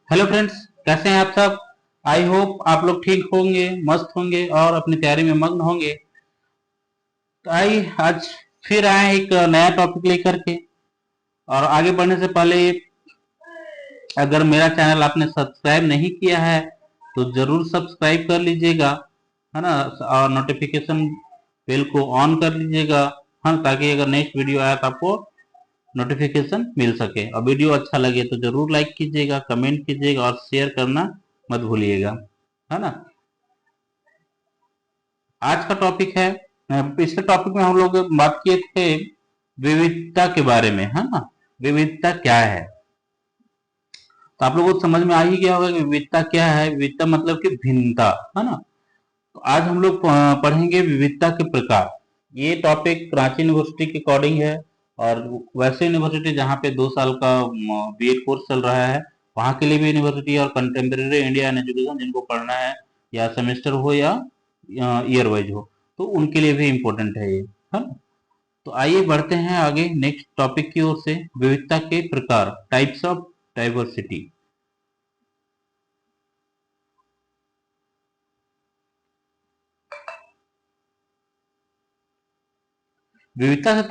Hello friends, कैसे हैं आप सब। आई होप आप लोग ठीक होंगे, मस्त होंगे और अपनी तैयारी में मग्न होंगे। तो आइए आज फिर आए एक नया टॉपिक लेकर के। और आगे बढ़ने से पहले अगर मेरा चैनल आपने सब्सक्राइब नहीं किया है तो जरूर सब्सक्राइब कर लीजिएगा, है ना। और नोटिफिकेशन बेल को ऑन कर लीजिएगा, हाँ, ताकि अगर नेक्स्ट वीडियो आए तो आपको नोटिफिकेशन मिल सके। और वीडियो अच्छा लगे तो जरूर लाइक कीजिएगा, कमेंट कीजिएगा और शेयर करना मत भूलिएगा, है ना। आज का टॉपिक है, पिछले टॉपिक में हम लोग बात किए थे विविधता के बारे में, है ना। विविधता क्या है, तो आप लोगों को समझ में आ ही गया होगा कि विविधता क्या है। विविधता मतलब कि भिन्नता, है ना। तो आज हम लोग पढ़ेंगे विविधता के प्रकार। ये टॉपिक रांची यूनिवर्सिटी के अकॉर्डिंग है। और वैसे यूनिवर्सिटी जहाँ पे 2 साल का बीएड कोर्स चल रहा है, वहाँ के लिए भी यूनिवर्सिटी, और कंटेम्प्रेरी इंडिया एंड एजुकेशन जिनको पढ़ना है, या सेमेस्टर हो या ईयर वाइज हो, तो उनके लिए भी इम्पोर्टेंट है ये, है ना। तो आइए बढ़ते हैं आगे नेक्स्ट टॉपिक की ओर से। विविधता के प्रकार, टाइप्स ऑफ डाइवर्सिटी। विविधता से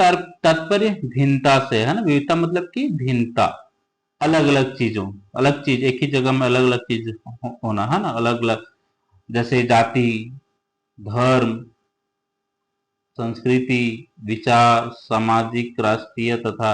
तात्पर्य भिन्नता से, है ना। विविधता मतलब कि भिन्नता, अलग अलग चीजों, अलग चीज एक ही जगह में अलग अलग चीज होना, है ना, अलग अलग। जैसे जाति, धर्म, संस्कृति, विचार, सामाजिक, राष्ट्रीय तथा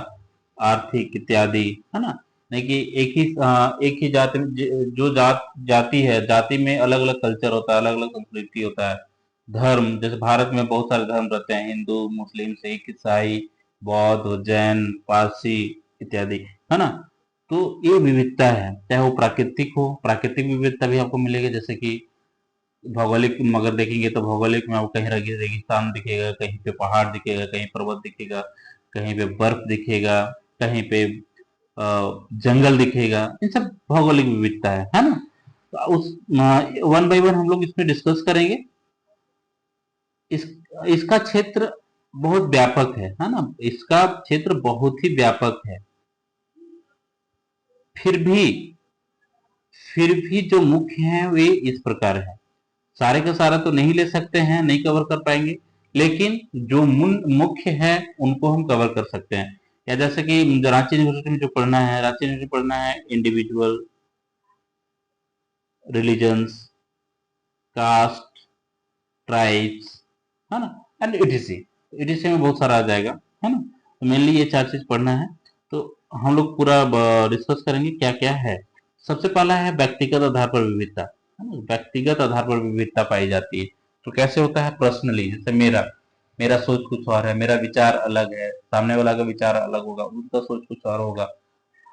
आर्थिक इत्यादि, है ना। नहीं कि एक ही जाति में जो जाति है, जाति में अलग अलग कल्चर होता है, अलग अलग संस्कृति होता है। धर्म, जैसे भारत में बहुत सारे धर्म रहते हैं, हिंदू, मुस्लिम, सिख, ईसाई, बौद्ध, जैन, पारसी इत्यादि, है ना। तो ये विविधता है, चाहे वो प्राकृतिक हो, प्राकृतिक विविधता भी आपको मिलेगी। जैसे कि भौगोलिक में अगर देखेंगे तो भौगोलिक में आपको कहीं रेगिस्तान दिखेगा, कहीं पे पहाड़ दिखेगा, कहीं पर्वत दिखेगा, कहीं पे बर्फ दिखेगा, कहीं पे जंगल दिखेगा। इन सब भौगोलिक विविधता है ना। तो उस वन बाय वन हम लोग इसमें डिस्कस करेंगे। इस इसका क्षेत्र बहुत व्यापक है ना। इसका क्षेत्र बहुत ही व्यापक है। फिर भी फिर भी जो मुख्य है वे इस प्रकार है। सारे का सारा तो नहीं ले सकते हैं, नहीं कवर कर पाएंगे, लेकिन जो मुख्य है उनको हम कवर कर सकते हैं। या जैसे कि रांची यूनिवर्सिटी में जो पढ़ना है, रांची यूनिवर्सिटी पढ़ना है इंडिविजुअल, रिलीजन्स, कास्ट, ट्राइब्स, है ना, एंड ईटीसी। ईटीसी में बहुत सारा आ जाएगा, है ना। तो मेनली ये 4 चीज पढ़ना है। तो हम लोग पूरा डिस्कस करेंगे क्या क्या है। सबसे पहला है व्यक्तिगत आधार पर विविधता, है ना। व्यक्तिगत आधार पर विविधता पाई जाती है। तो कैसे होता है, पर्सनली, जैसे मेरा मेरा सोच कुछ और है, मेरा विचार अलग है, सामने वाला का विचार अलग होगा, उनका सोच कुछ और होगा,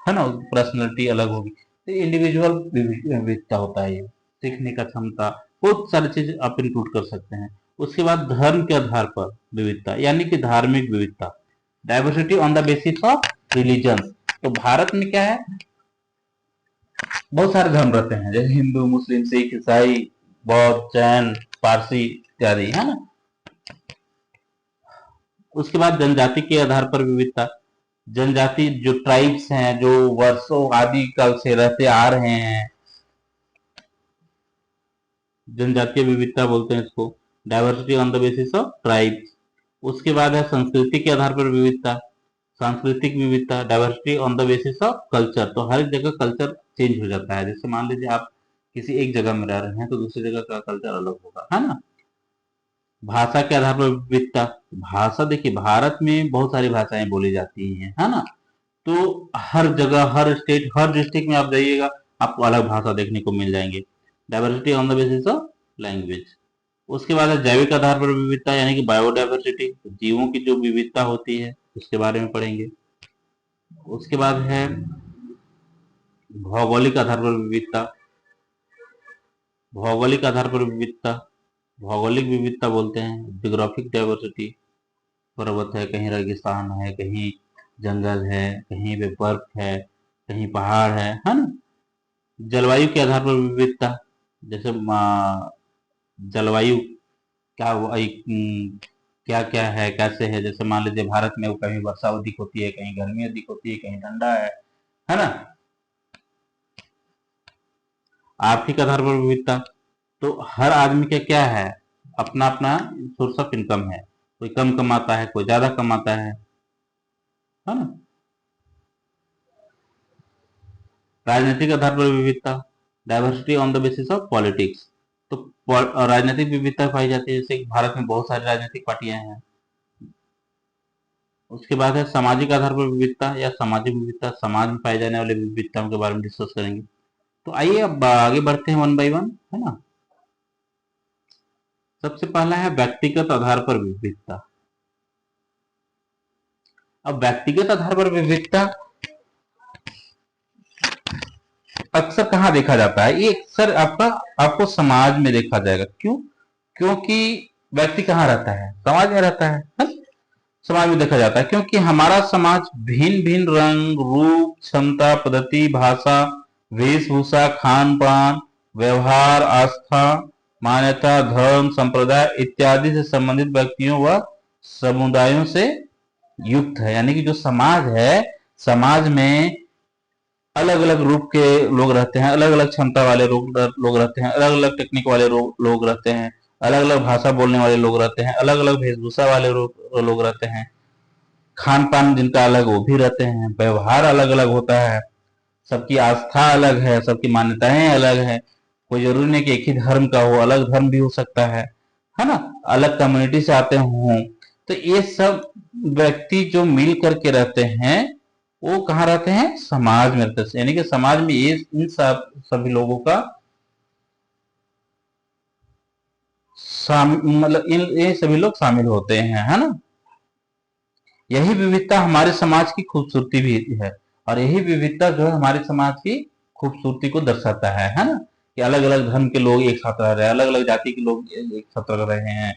है ना, पर्सनैलिटी अलग होगी। तो इंडिविजुअल विविधता होता है ये। सीखने का क्षमता, बहुत सारी चीज आप इंक्लूड कर सकते हैं। उसके बाद धर्म के आधार पर विविधता, यानी कि धार्मिक विविधता, diversity on the basis of religion. तो भारत में क्या है, बहुत सारे धर्म रहते हैं, जैसे हिंदू, मुस्लिम, सिख, ईसाई, बौद्ध, जैन, पारसी इत्यादि, है ना। उसके बाद जनजाति के आधार पर विविधता। जनजाति जो ट्राइब्स हैं, जो वर्षों आदि काल से रहते आ रहे हैं, जनजातीय विविधता बोलते हैं इसको, diversity on the basis of tribes. उसके बाद है संस्कृति के आधार पर विविधता, सांस्कृतिक विविधता, diversity on the basis of culture. तो हर एक जगह कल्चर चेंज हो जाता है। जैसे मान लीजिए आप किसी एक जगह में रह रहे हैं तो दूसरी जगह का कल्चर अलग होगा, है ना। भाषा के आधार पर विविधता। भाषा, देखिए भारत में बहुत सारी भाषाएं बोली जाती हैं, है ना। तो हर जगह, हर स्टेट, हर डिस्ट्रिक्ट में आप जाइएगा, आपको अलग भाषा देखने को मिल जाएंगे। Diversity on the basis of language. उसके बाद है जैविक आधार पर विविधता, यानी कि बायोडाइवर्सिटी, जीवों की जो विविधता होती है उसके बारे में पढ़ेंगे। उसके बाद है भौगोलिक आधार पर विविधता। भौगोलिक आधार पर विविधता, भौगोलिक विविधता बोलते हैं जियोग्राफिक डाइवर्सिटी। पर्वत है, कहीं रेगिस्तान है, कहीं जंगल है, कहीं पे बर्फ है, कहीं पहाड़ है ना। जलवायु के आधार पर विविधता, जैसे जलवायु क्या क्या क्या है, कैसे है। जैसे मान लीजिए भारत में वो कहीं वर्षा अधिक होती है, कहीं गर्मी अधिक होती है, कहीं ठंडा है ना। आर्थिक आधार पर विविधता, तो हर आदमी का क्या है, अपना अपना सोर्स ऑफ इनकम है, कोई कम कमाता है, कोई ज्यादा कमाता है ना। राजनीतिक आधार पर विविधता, diversity on the basis of politics, तो राजनीतिक विविधता पाई जाती है, जैसे भारत में बहुत सारी राजनीतिक पार्टियां हैं। उसके बाद है सामाजिक आधार पर विविधता या सामाजिक विविधता, समाज में पाए जाने वाले विविधताओं के बारे में डिस्कस करेंगे। तो आइए अब आगे बढ़ते हैं वन बाय वन, है ना। सबसे पहला है व्यक्तिगत आधार पर विविधता। अब व्यक्तिगत आधार पर विविधता अक्सर कहाँ देखा जाता है, ये अक्सर आपको समाज में देखा जाएगा। क्यों? क्योंकि व्यक्ति कहाँ रहता है, समाज में रहता है। समाज में देखा जाता है क्योंकि हमारा समाज भिन्न भिन्न रंग, रूप, क्षमता, पद्धति, भाषा, वेशभूषा, खान पान, व्यवहार, आस्था, मान्यता, धर्म, संप्रदाय इत्यादि से संबंधित व्यक्तियों व समुदायों से युक्त है। यानी कि जो समाज है, समाज में अलग अलग रूप के लोग रहते हैं, अलग अलग क्षमता वाले लोग रहते हैं, अलग अलग टेक्निक वाले लोग रहते हैं, अलग अलग भाषा बोलने वाले लोग रहते हैं, अलग अलग वेशभूषा वाले लोग रहते हैं, खान पान जिनका अलग वो भी रहते हैं, व्यवहार अलग अलग होता है, सबकी आस्था अलग है, सबकी मान्यताएं अलग है। कोई जरूरी नहीं कि एक ही धर्म का हो, अलग धर्म भी हो सकता है ना, अलग कम्युनिटी से आते हों। तो ये सब व्यक्ति जो मिल करके रहते हैं वो कहाँ रहते हैं, समाज में रहते हैं। यानी कि समाज में ये इन सब सभी लोगों का मतलब इन ये सभी लोग शामिल होते हैं, है ना। यही विविधता हमारे समाज की खूबसूरती भी है, और यही विविधता जो है हमारे समाज की खूबसूरती को दर्शाता है ना, कि अलग अलग धर्म के लोग एक साथ रह रहे हैं, अलग अलग जाति के लोग एक साथ रह रहे हैं।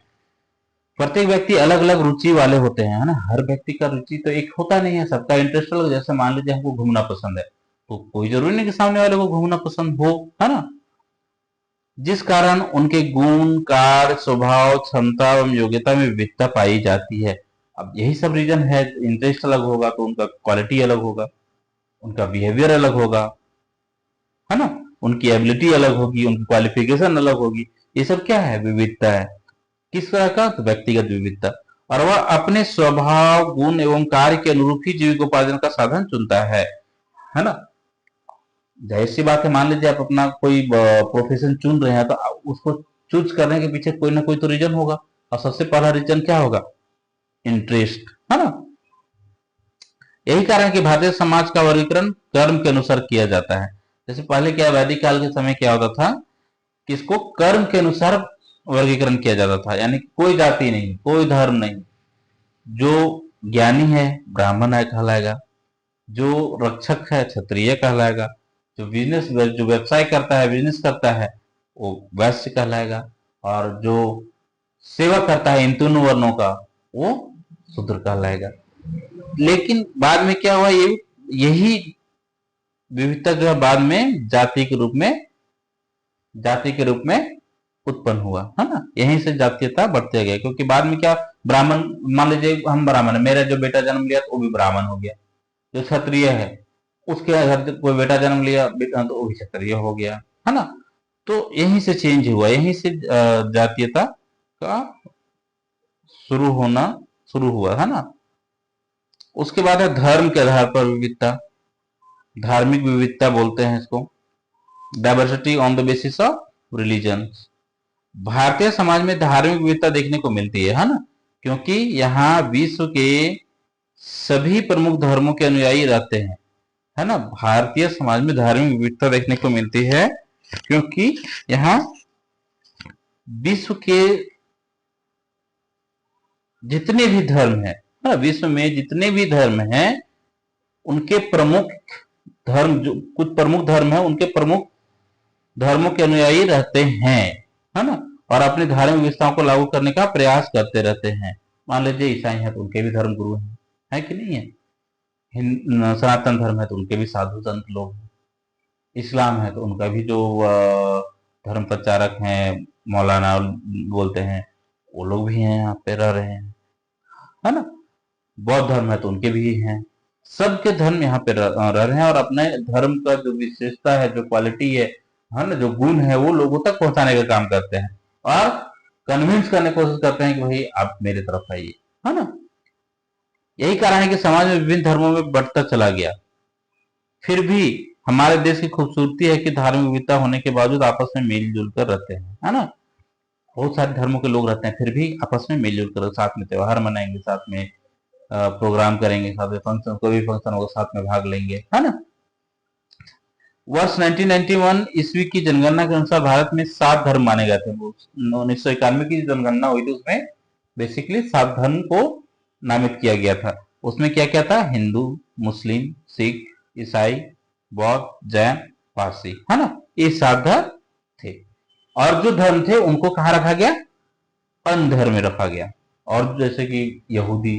प्रत्येक व्यक्ति अलग अलग रुचि वाले होते हैं, है ना। हर व्यक्ति का रुचि तो एक होता नहीं है, सबका इंटरेस्ट अलग। जैसे मान लीजिए हमको घूमना पसंद है, तो कोई जरूरी नहीं कि सामने वाले को घूमना पसंद हो, है ना। जिस कारण उनके गुण, कार्य, स्वभाव, क्षमता एवं योग्यता में विविधता पाई जाती है। अब यही सब रीजन है, इंटरेस्ट अलग होगा तो उनका क्वालिटी अलग होगा, उनका बिहेवियर अलग होगा, है ना, उनकी एबिलिटी अलग होगी, उनकी क्वालिफिकेशन अलग होगी। ये सब क्या है, विविधता है। किस तरह का, तो व्यक्तिगत विविधता। और वह अपने स्वभाव, गुण एवं कार्य के अनुरूप ही जीविकोपार्जन का साधन चुनता है ना। जाहिर सी बात है, मान लीजिए आप अपना कोई प्रोफेशन चुन रहे हैं, तो उसको चूज करने के पीछे कोई ना कोई तो रीजन होगा, और सबसे पहला रीजन क्या होगा, इंटरेस्ट, है ना। यही कारण है कि भारतीय समाज का वर्गीकरण कर्म के अनुसार किया जाता है। जैसे पहले क्या, वैदिक काल के समय क्या होता था कि इसको कर्म के अनुसार वर्गीकरण किया जाता था। यानी कोई जाति नहीं, कोई धर्म नहीं, जो ज्ञानी है ब्राह्मण है कहलाएगा, जो रक्षक है क्षत्रिय कहलाएगा, जो बिजनेस जो व्यवसाय करता है, बिजनेस करता है, वो वैश्य कहलाएगा, और जो सेवा करता है इन तीनों वर्णों का, वो शूद्र कहलाएगा। लेकिन बाद में क्या हुआ, यही विविधता जो है बाद में जाति के रूप में उत्पन्न हुआ, है ना। यहीं से जातीयता बढ़ते गए, क्योंकि बाद में क्या, ब्राह्मण, मान लीजिए हम ब्राह्मण है, मेरा जो बेटा जन्म लिया तो वो भी ब्राह्मण हो गया। जो क्षत्रिय है, उसके घर कोई बेटा जन्म लिया बेटा, तो वो भी क्षत्रिय हो गया, है ना। तो यहीं से चेंज हुआ, यहीं से जातीयता का शुरू होना शुरू हुआ, है ना। उसके बाद है धर्म के आधार पर विविधता, धार्मिक विविधता बोलते हैं इसको, diversity on the basis of religion. Bharatiya Samaj में धार्मिक विविधता देखने को मिलती है ना, क्योंकि यहाँ विश्व के सभी प्रमुख धर्मों के अनुयायी रहते हैं, है ना। भारतीय समाज में धार्मिक विविधता देखने को मिलती है क्योंकि यहाँ विश्व के जितने भी धर्म है, विश्व में जितने भी धर्म हैं, उनके प्रमुख धर्म, जो कुछ प्रमुख धर्म है, उनके प्रमुख धर्मों के अनुयायी रहते हैं, है ना, और अपनी धार्मिक विविधताओं को लागू करने का प्रयास करते रहते हैं। मान लीजिए ईसाई हैं तो उनके भी धर्म गुरु हैं, है कि नहीं है। सनातन धर्म है तो उनके भी साधु संत लोग हैं। इस्लाम है तो उनका भी जो धर्म प्रचारक हैं, मौलाना बोलते हैं, वो लोग भी हैं, यहाँ पे रह रहे हैं, है ना। बौद्ध धर्म है तो उनके भी हैं। सबके धर्म यहाँ पे रह रहे हैं, और अपने धर्म का जो विशेषता है, जो क्वालिटी है, है ना, जो गुण है वो लोगों तक पहुंचाने का काम करते हैं और कन्विंस करने की कोशिश करते हैं कि भाई आप मेरे तरफ आइए, है ना। यही कारण है कि समाज में विभिन्न धर्मों में बढ़ता चला गया। फिर भी हमारे देश की खूबसूरती है कि धार्मिक विविधता होने के बावजूद आपस में मिलजुल कर रहते हैं, है ना। बहुत सारे धर्मों के लोग रहते हैं, फिर भी आपस में मिलजुल कर साथ में त्योहार मनाएंगे, साथ में प्रोग्राम करेंगे, साथ में फंक्शन, कोई भी फंक्शन होगा साथ में भाग लेंगे, है ना। वर्ष 1991 ईस्वी की जनगणना के अनुसार भारत में 7 धर्म माने गए थे। 1991 की जनगणना हुई थी उसमें बेसिकली 7 धर्म को नामित किया गया था। उसमें क्या क्या था? हिंदू, मुस्लिम, सिख, ईसाई, बौद्ध, जैन, पारसी, है ना। ये 7 धर्म थे। और जो धर्म थे उनको कहाँ रखा गया? अन्य धर्म में रखा गया। और जैसे कि यहूदी,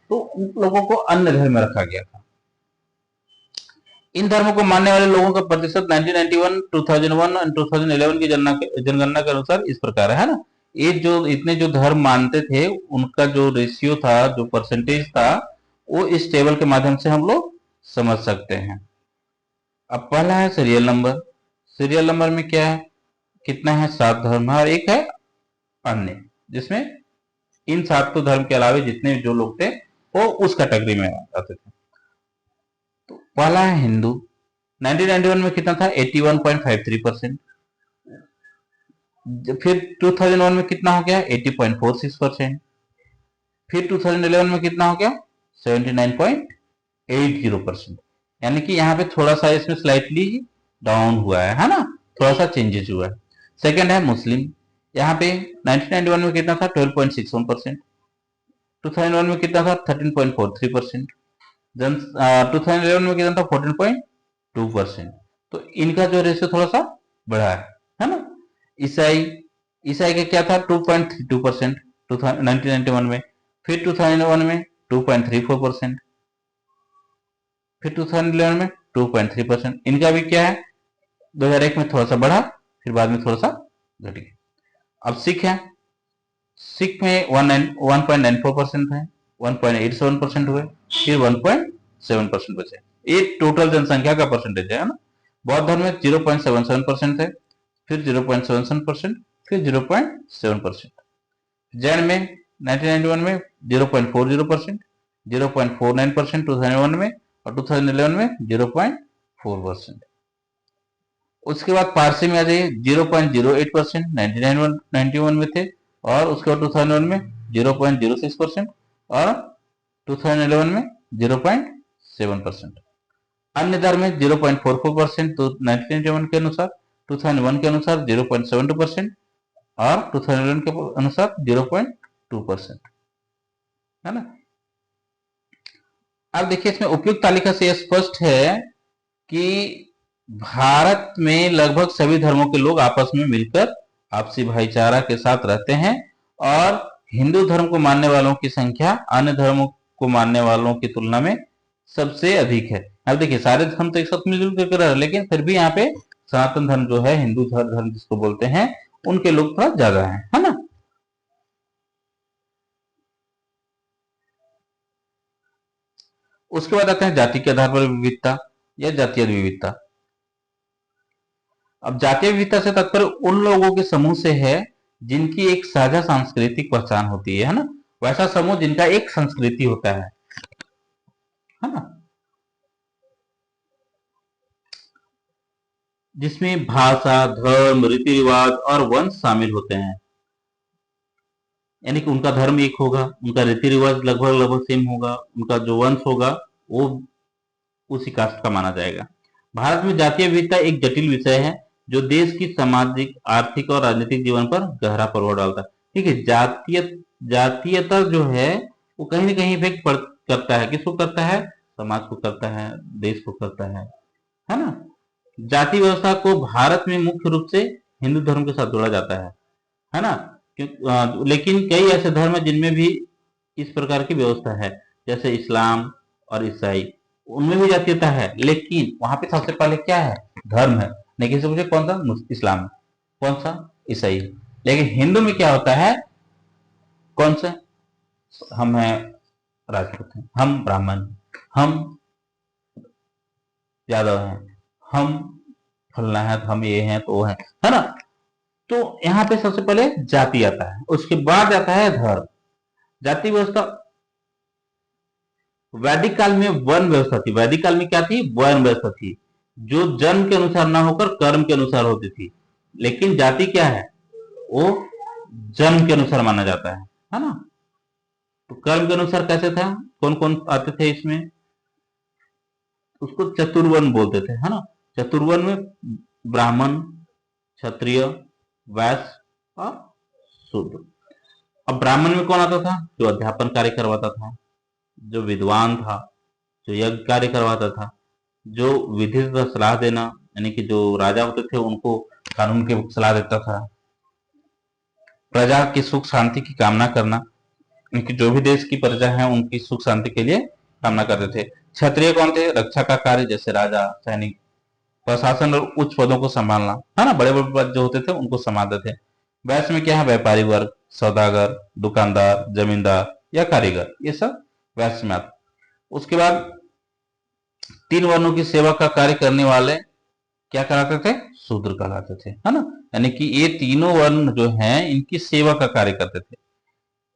तो उन लोगों को अन्य धर्म में रखा गया था। इन धर्मों को मानने वाले लोगों का प्रतिशत 1991, 2001 और 2011 की जनगणना के अनुसार इस प्रकार है ना। ये जो इतने जो धर्म मानते थे उनका जो रेशियो था, जो परसेंटेज था, वो इस टेबल के माध्यम से हम लोग समझ सकते हैं। अब पहला है सीरियल नंबर। सीरियल नंबर में क्या है? कितना है? 7 धर्म है और एक है अन्य, जिसमें इन 7 धर्म के अलावा जितने जो लोग थे वो उस कैटेगरी में आते थे। तो पहला है हिंदू। 1991 में कितना था? 81.53%। फिर 2001 में कितना हो गया? 80.46%। फिर 2011 में कितना हो गया? 79.80%। यानी कि यहाँ पे थोड़ा सा इसमें स्लाइटली डाउन हुआ है ना, थोड़ा सा चेंजेस हुआ है। सेकंड है मुस्लिम। यहाँ पे 1991 में कितना था? 12.61%। 2001 में कितना था? 13.43%। देन 2011 में कितना था? 14.2%। तो इनका जो रेशियो थोड़ा सा बढ़ा है ना। ईसाई, ईसाई का क्या था? 2.32% 1991 में। फिर 2001 में 2.34%। फिर 2011 में 2.3%। इनका भी क्या है? 2001 में थोड़ा सा बढ़ा, फिर बाद में थोड़ा सा घट गया। अब सिख है। सिख में 1.94% है, 1.87% हुए, फिर 1.7% बचे। ये टोटल जनसंख्या का परसेंटेज है ना। बौद्ध धर्म में 0.77% है, फिर 0.77%, फिर 0.7%। जैन में 1991 में 0.40%, 0.49% 2001 में, और 2011 में 0.4%। उसके बाद पारसी में आ जाइए, 0.08% 1991 में थे, और उसके बाद 2001 में 0.06%, और 2011 में 0.7%। अन्य दर में 0.44% तो 1991 के अनुसार, 2001 के अनुसार 0.72%, और 2011 के अनुसार 0.2%, है ना। अब देखिए इसमें उपयुक्त तालिका से यह स्पष्ट है कि भारत में लगभग सभी धर्मों के लोग आपस में मिलकर आपसी भाईचारा के साथ रहते हैं, और हिंदू धर्म को मानने वालों की संख्या अन्य धर्मों को मानने वालों की तुलना में सबसे अधिक है। अब देखिए सारे धर्म तो एक साथ मिलजुल कर रहे हैं, लेकिन फिर भी यहाँ पे सनातन धर्म जो है, हिंदू धर्म जिसको बोलते हैं, उनके लोग थोड़ा ज्यादा है ना। उसके बाद आते हैं जाति के आधार पर विविधता या जातीय विविधता। अब जातीय विविधता से तात्पर्य उन लोगों के समूह से है जिनकी एक साझा सांस्कृतिक पहचान होती है ना। वैसा समूह जिनका एक संस्कृति होता है ना, जिसमें भाषा, धर्म, रीति रिवाज और वंश शामिल होते हैं। यानी कि उनका धर्म एक होगा, उनका रीति रिवाज लगभग लगभग सेम होगा, उनका जो वंश होगा वो उसी कास्ट का माना जाएगा। भारत में जातीय विविधता एक जटिल विषय है जो देश की सामाजिक, आर्थिक और राजनीतिक जीवन पर गहरा प्रभाव डालता है। ठीक है, जातीयता जो है वो कहीं ना कहीं इफेक्ट करता है। किसको करता है? समाज को करता है, देश को करता है ना। जाति व्यवस्था को भारत में मुख्य रूप से हिंदू धर्म के साथ जोड़ा जाता है ना। लेकिन कई ऐसे धर्म हैं जिनमें भी इस प्रकार की व्यवस्था है, जैसे इस्लाम और ईसाई, उनमें भी जातीयता है, लेकिन वहां पे सबसे पहले क्या है? धर्म है। लेकिन से पूछे कौन सा? इस्लाम। कौन सा? ईसाई। लेकिन हिंदू में क्या होता है? कौन सा? हम हैं राजपूत हैं, हम ब्राह्मण, हम यादव हैं, हम फलना है तो हम ये हैं तो वो है ना। तो यहाँ पे सबसे पहले जाति आता है, उसके बाद आता है धर्म। जाति व्यवस्था वैदिक काल में वर्ण व्यवस्था थी। वैदिक काल में क्या थी? वर्ण व्यवस्था थी, जो जन्म के अनुसार ना होकर कर्म के अनुसार होती थी। लेकिन जाति क्या है? वो जन्म के अनुसार माना जाता है ना। तो कर्म के अनुसार कैसे था? कौन कौन आते थे इसमें? उसको चतुर्वर्ण बोलते थे, है ना। चतुर्वर्ण में ब्राह्मण, क्षत्रिय, वैश्य और शूद्र। अब ब्राह्मण में कौन आता था? जो अध्यापन कार्य करवाता था, जो विद्वान था, जो यज्ञ कार्य करवाता था, जो विधि का सलाह देना, यानी कि जो राजा होते थे उनको कानून की सलाह देता था, प्रजा की सुख शांति की कामना करना, उनकी जो भी देश की प्रजा है उनकी सुख शांति के लिए कामना करते थे। क्षत्रिय कौन थे? रक्षा का कार्य, जैसे राजा, सैनिक, प्रशासन और उच्च पदों को संभालना, है ना। बड़े बड़े पद जो होते थे उनको संभालते थे। वैश्य में क्या है? व्यापारी वर्ग, सौदागर, दुकानदार, जमींदार या कारीगर, ये सब वैश्य में आता। उसके बाद तीन वर्णों की सेवा का कार्य करने वाले क्या कहलाते थे? शूद्र कहलाते थे, है ना। यानी कि ये तीनों वर्ण जो हैं इनकी सेवा का कार्य करते थे।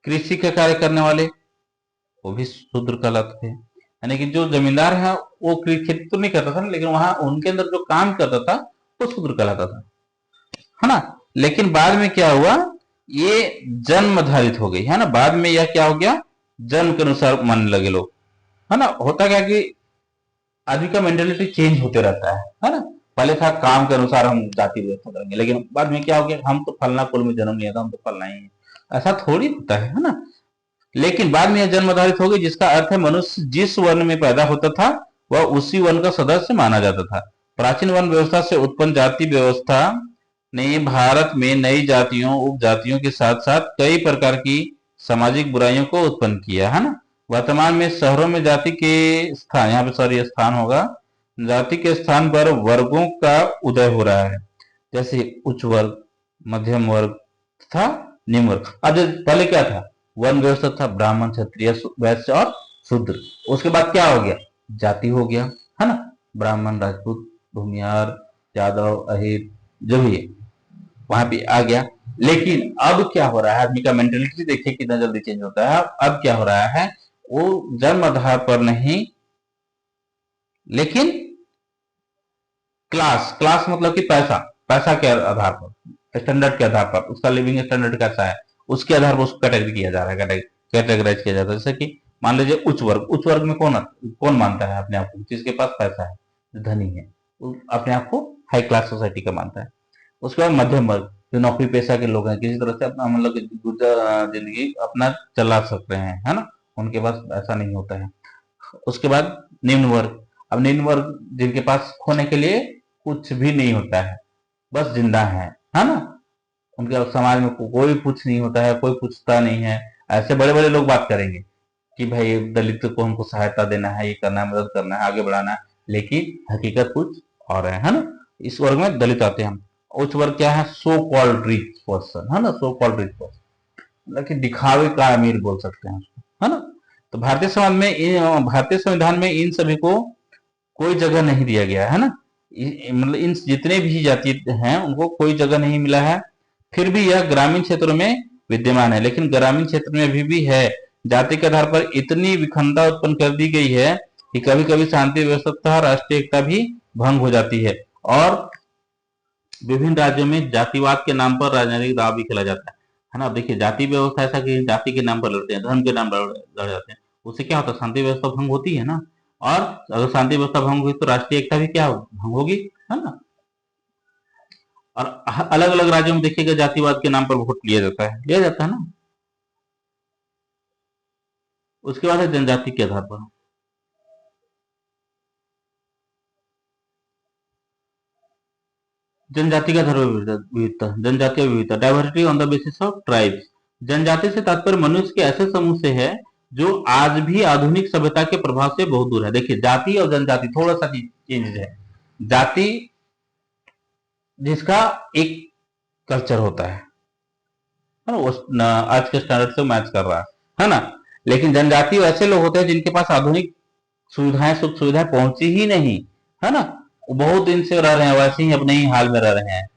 कृषि का कार्य करने वाले वो भी शूद्र कहलाते थे। यानी कि जो जमींदार है वो खेती तो नहीं करता था, लेकिन वहां उनके अंदर जो काम करता था वो शूद्र कहलाता था, है ना। लेकिन बाद में क्या हुआ? ये जन्म आधारित हो गई, है ना। बाद में यह क्या हो गया? जन्म के अनुसार मानने लगे लोग, है ना। होता क्या कि आदमी का मेंटेलिटी चेंज होते रहता है ना। पहले था काम के अनुसार हम जाति व्यवस्था करेंगे, लेकिन बाद में क्या हो गया? हम तो फलना कुल में जन्म लिया था, हम तो फलना ही है। ऐसा थोड़ी होता है ना। लेकिन बाद में यह जन्म आधारित हो गई, जिसका अर्थ है मनुष्य जिस वर्ण में पैदा होता था वह उसी वर्ण का सदस्य माना जाता था। प्राचीन वर्ण व्यवस्था से उत्पन्न जाति व्यवस्था ने भारत में नई जातियों, उपजातियों के साथ साथ कई प्रकार की सामाजिक बुराइयों को उत्पन्न किया, है ना। वर्तमान में शहरों में जाति के स्थान, यहाँ पे सॉरी स्थान होगा, जाति के स्थान पर वर्गों का उदय हो रहा है, जैसे उच्च वर्ग, मध्यम वर्ग तथा निम्न वर्ग। अब पहले क्या था? वर्ण व्यवस्था था, ब्राह्मण, क्षत्रिय, वैश्य और शूद्र। उसके बाद क्या हो गया? जाति हो गया, है ना। ब्राह्मण, राजपूत, भूमिहार, यादव, अहिर, जो भी है वहां पे आ गया। लेकिन अब क्या हो रहा है? आदमी का मेंटेलिटी देखिए कितना जल्दी चेंज होता है। अब क्या हो रहा है? वो जन्म आधार पर नहीं, लेकिन क्लास, क्लास मतलब कि पैसा, पैसा के आधार पर, स्टैंडर्ड के आधार पर, उसका लिविंग स्टैंडर्ड कैसा है उसके आधार पर उसको कैटेगरी किया जा रहा है, कैटेगराइज किया जाता है। जैसे कि मान लीजिए उच्च वर्ग, उच्च वर्ग में कौन कौन मानता है अपने आप को? जिसके पास पैसा है, जो धनी है, वो अपने आप को हाई क्लास सोसाइटी का मानता है। उसके बाद मध्यम वर्ग, जो नौकरी पेशा के लोग हैं, किसी तरह से अपना मतलब जिंदगी अपना चला सकते हैं, है ना, उनके पास ऐसा नहीं होता है। उसके बाद निम्न वर्ग। अब निम्न वर्ग जिनके पास खोने के लिए कुछ भी नहीं होता है, बस जिंदा है ना। उनके समाज में कोई कुछ नहीं होता है, कोई पूछता नहीं है। ऐसे बड़े बड़े लोग बात करेंगे कि भाई दलित को हमको सहायता देना है, ये करना है, मदद करना है, आगे बढ़ाना है, लेकिन हकीकत कुछ और है ना। इस वर्ग में दलित आते हैं हम। उच्च वर्ग क्या है? सो कॉल्ड रिच पर्सन, है ना, सो कॉल्ड रिच पर्सन, मतलब कि दिखावे का अमीर बोल सकते हैं उसको, है ना। तो भारतीय समाज में, भारतीय संविधान में इन सभी को कोई जगह नहीं दिया गया है ना। मतलब इन जितने भी जाति हैं उनको कोई जगह नहीं मिला है। फिर भी यह ग्रामीण क्षेत्रों में विद्यमान है, लेकिन ग्रामीण क्षेत्र में अभी भी है। जाति के आधार पर इतनी विखंडता उत्पन्न कर दी गई है कि कभी कभी शांति व्यवस्था, राष्ट्रीय एकता भी भंग हो जाती है, और विभिन्न राज्यों में जातिवाद के नाम पर राजनीतिक दाव भी खेला जाता है ना। देखिए जाति व्यवस्था ऐसा कि जाति के नाम पर लड़ते हैं, धर्म के नाम पर लड़ जाते हैं, उससे क्या होता है? शांति व्यवस्था भंग होती है ना। और अगर शांति व्यवस्था भंग हुई तो राष्ट्रीय एकता भी क्या भंग होगी, है ना। और अलग अलग राज्यों में देखिएगा जातिवाद के नाम पर वोट लिया जाता है ना। उसके बाद है जनजाति के आधार पर। जनजाति का धर्म विविधता, जनजातीय विविधता, diversity on the basis of tribes. जनजाति से तात्पर्य मनुष्य के ऐसे समूह से है जो आज भी आधुनिक सभ्यता के प्रभाव से बहुत दूर है। देखिए जाति और जनजाति थोड़ा सा चेंज है। जाति जिसका एक कल्चर होता है ना, आज के स्टैंडर्ड से मैच कर रहा है ना। लेकिन जनजाति ऐसे लोग होते हैं जिनके पास आधुनिक सुविधाएं, सुख सुविधाएं पहुंची ही नहीं, है ना। बहुत दिन से रह रहे हैं, वैसे ही अपने ही हाल में रह रहे हैं,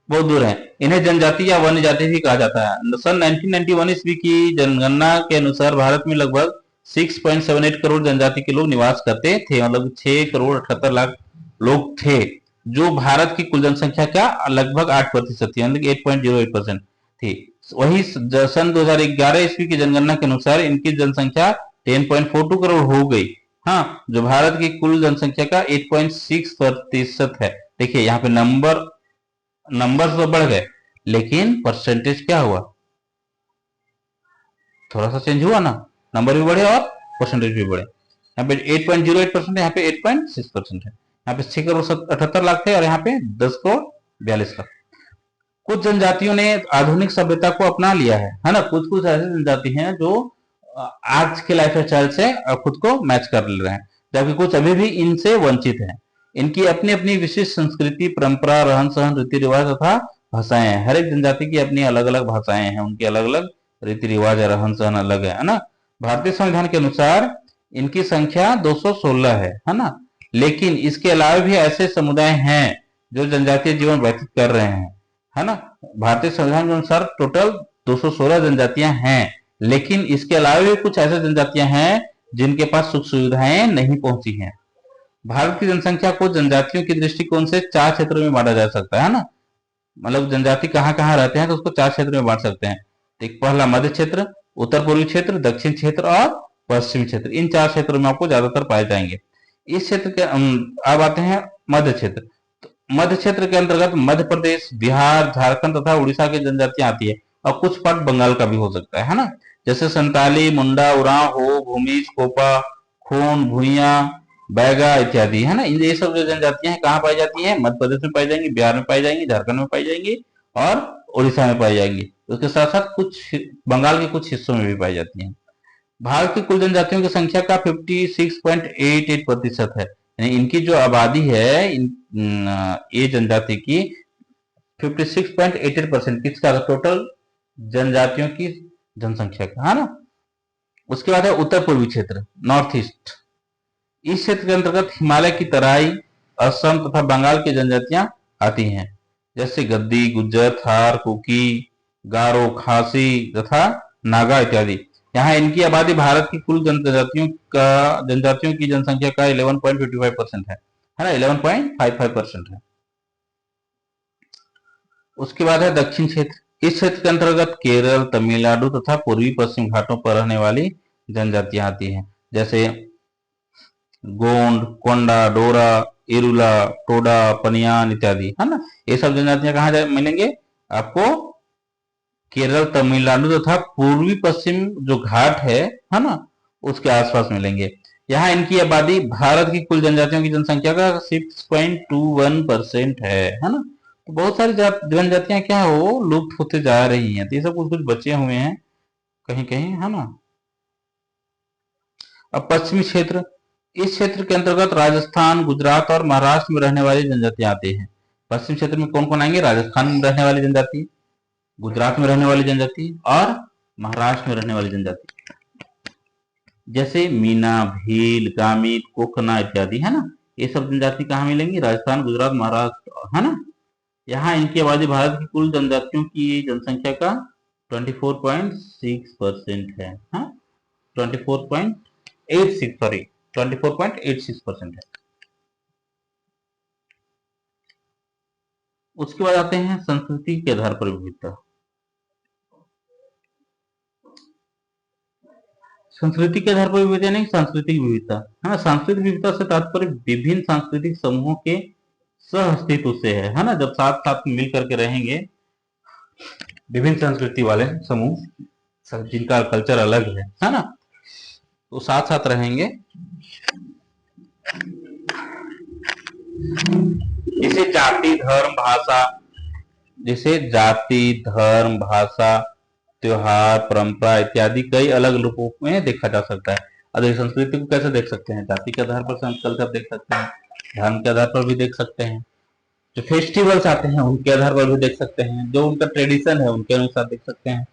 बहुत दूर है। इन्हें जनजाति या वन्य जाति भी कहा जाता है। सन 1991 ईस्वी की जनगणना के अनुसार भारत में लगभग 6.78 करोड़ जनजाति के लोग निवास करते थे, मतलब 6 करोड़ 78 लाख लोग थे, जो भारत की कुल जनसंख्या का लगभग 8% थी, मतलब 8.08% थी। वही सन 2011 ईस्वी की जनगणना के अनुसार इनकी जनसंख्या 10.42 करोड़ हो गई। हाँ, जो भारत की कुल जनसंख्या का 8.6% है। देखिए यहाँ पे नंबर तो बढ़ गए, लेकिन परसेंटेज क्या हुआ, थोड़ा सा चेंज हुआ ना, नंबर भी बढ़े और परसेंटेज भी बढ़े। यहाँ पे 8.08% है, यहाँ पे 8.6% है। यहाँ पे 6 करोड़ 78 लाख थे और यहाँ पे 10 करोड़ 42 लाख। कुछ जनजातियों ने आधुनिक सभ्यता को अपना लिया है ना, कुछ कुछ ऐसे जनजाति हैं जो आज के लाइफ स्टाइल से खुद को मैच कर ले रहे हैं, जबकि कुछ अभी भी इनसे वंचित हैं। इनकी अपनी अपनी विशिष्ट संस्कृति, परंपरा, रहन सहन, रीति रिवाज तथा भाषाएं हैं। हर एक जनजाति की अपनी अलग अलग भाषाएं हैं, उनकी अलग अलग रीति रिवाज, रहन सहन अलग है ना। भारतीय संविधान के अनुसार इनकी संख्या 216 है ना। लेकिन इसके अलावा भी ऐसे समुदाय हैं जो जनजातीय जीवन व्यतीत कर रहे हैं, है ना। भारतीय संविधान के अनुसार टोटल 216 जनजातियां हैं, लेकिन इसके अलावा भी कुछ ऐसे जनजातियां हैं जिनके पास सुख सुविधाएं नहीं पहुंची हैं। भारत की जनसंख्या को जनजातियों की दृष्टिकोण से 4 क्षेत्रों में बांटा जा सकता है ना, मतलब जनजाति कहाँ कहाँ रहते हैं तो उसको 4 क्षेत्र में बांट सकते हैं। एक पहला मध्य क्षेत्र, उत्तर पूर्वी क्षेत्र, दक्षिण क्षेत्र और पश्चिमी क्षेत्र। इन 4 क्षेत्रों में आपको ज्यादातर पाए जाएंगे। इस क्षेत्र के अब आते हैं मध्य क्षेत्र। तो मध्य क्षेत्र के अंतर्गत मध्य प्रदेश, बिहार, झारखंड तथा उड़ीसा की जनजातियां आती है, और कुछ पार्ट बंगाल का भी हो सकता है ना, जैसे संताली, मुंडा, उरांव, हो, भूमिज, कोपा, खून, भूइया, बैगा इत्यादि, है ना। ये सब जो जनजातियां हैं कहाँ पाई जाती हैं, मध्य प्रदेश में पाई जाएंगी, बिहार में पाई जाएंगी, झारखंड में पाई जाएंगी और उड़ीसा में पाई जाएंगी। उसके साथ साथ कुछ बंगाल के कुछ हिस्सों में भी पाई जाती हैं। भारत की कुल जनजातियों की संख्या का 56.88% है, यानी इनकी जो आबादी है ये जनजाति की 56.88% किसका, टोटल जनजातियों की जनसंख्या का, है ना। उसके बाद है उत्तर पूर्वी क्षेत्र, नॉर्थ ईस्ट। इस क्षेत्र के अंतर्गत हिमालय की तराई, असम तथा बंगाल की जनजातियां आती हैं, जैसे गद्दी, गुज्जर, थार, कुकी, गारो, खासी तथा नागा इत्यादि। यहाँ इनकी आबादी भारत की कुल जनजातियों की जनसंख्या का 11.55% है ना, 11.55% है। उसके बाद है दक्षिण क्षेत्र। इस क्षेत्र के अंतर्गत केरल, तमिलनाडु तथा पूर्वी पश्चिम घाटों पर रहने वाली जनजातियां आती हैं, जैसे गोंड, कोंडा, डोरा, इरुला, टोडा, पनियान इत्यादि, है ना। ये सब जनजातियां कहाँ मिलेंगे आपको, केरल, तमिलनाडु तथा पूर्वी पश्चिम जो घाट है ना, उसके आसपास मिलेंगे। यहाँ इनकी आबादी भारत की कुल जनजातियों की जनसंख्या का 6.21% है ना। तो बहुत सारी जनजातियां क्या हो लुप्त होते जा रही हैं, तो ये सब कुछ कुछ बचे हुए हैं कहीं कहीं, है ना। अब पश्चिमी क्षेत्र। इस क्षेत्र के अंतर्गत राजस्थान, गुजरात और महाराष्ट्र में रहने वाली जनजातियां आती हैं। पश्चिम क्षेत्र में कौन कौन आएंगे, राजस्थान में रहने वाली जनजाति, गुजरात में रहने वाली जनजाति और महाराष्ट्र में रहने वाली जनजाति, जैसे मीना, भील, गामित, कोकना इत्यादि, है ना। ये सब जनजाति कहाँ मिलेंगी, राजस्थान, गुजरात, महाराष्ट्र, है ना। यहाँ इनकी आबादी भारत की कुल जनजातियों की जनसंख्या का 24.6% है, हाँ 24.86% है। उसके बाद आते हैं संस्कृति के आधार पर विविधता। संस्कृति के आधार पर विविधता नहीं, सांस्कृतिक विविधता, है ना। सांस्कृतिक विविधता से तात्पर्य विभिन्न सांस्कृतिक समूहों के सह अस्तित्व से है ना। जब साथ साथ मिल करके रहेंगे विभिन्न संस्कृति वाले समूह जिनका कल्चर अलग है ना, तो साथ साथ रहेंगे। जैसे जाति, धर्म, भाषा, जैसे जाति, धर्म, भाषा, त्योहार, परंपरा इत्यादि कई अलग रूपों में देखा जा सकता है। अब संस्कृति को कैसे देख सकते हैं, जाति के आधार पर कल्चर देख सकते हैं, धर्म के आधार पर भी देख सकते हैं, जो फेस्टिवल्स आते हैं उनके आधार पर भी देख सकते हैं, जो उनका ट्रेडिशन है उनके अनुसार देख सकते हैं,